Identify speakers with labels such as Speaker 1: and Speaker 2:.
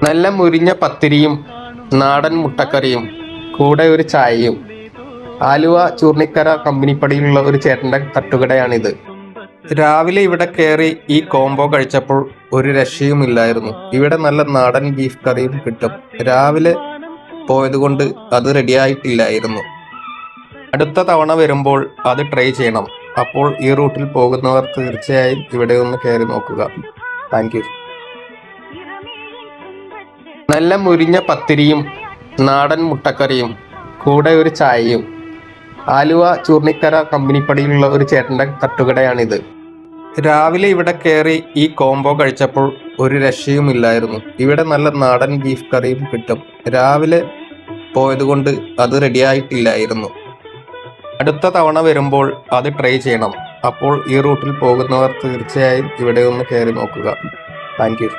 Speaker 1: നല്ല മുരിഞ്ഞ പത്തിരിയും നാടൻ മുട്ടക്കറിയും കൂടെ ഒരു ചായയും. ആലുവ ചൂർണിക്കര കമ്പനിപ്പടിയിലുള്ള ഒരു ചേട്ടൻ്റെ തട്ടുകടയാണിത്. രാവിലെ ഇവിടെ കയറി ഈ കോംബോ കഴിച്ചപ്പോൾ ഒരു രക്ഷയുമില്ലായിരുന്നു. ഇവിടെ നല്ല നാടൻ ബീഫ് കറിയും കിട്ടും. രാവിലെ പോയതുകൊണ്ട് അത് റെഡിയായിട്ടില്ലായിരുന്നു. അടുത്ത തവണ വരുമ്പോൾ അത് ട്രൈ ചെയ്യണം. അപ്പോൾ ഈ റൂട്ടിൽ പോകുന്നവർ തീർച്ചയായും ഇവിടെ ഒന്ന് കയറി നോക്കുക. Thank you. നല്ല മുരിഞ്ഞ പത്തിരിയും നാടൻ മുട്ടക്കറിയും കൂടെ ഒരു ചായയും. ആലുവ ചൂർണിക്കര കമ്പനിപ്പടിയിലുള്ള ഒരു ചേട്ടൻ്റെ തട്ടുകടയാണിത്. രാവിലെ ഇവിടെ കയറി ഈ കോംബോ കഴിച്ചപ്പോൾ ഒരു രക്ഷയുമില്ലായിരുന്നു. ഇവിടെ നല്ല നാടൻ ബീഫ് കറിയും കിട്ടും. രാവിലെ പോയതുകൊണ്ട് അത് റെഡിയായിട്ടില്ലായിരുന്നു. അടുത്ത തവണ വരുമ്പോൾ അത് ട്രൈ ചെയ്യണം. അപ്പോൾ ഈ റൂട്ടിൽ പോകുന്നവർ തീർച്ചയായും ഇവിടെ ഒന്ന് കയറി നോക്കുക. Thank you.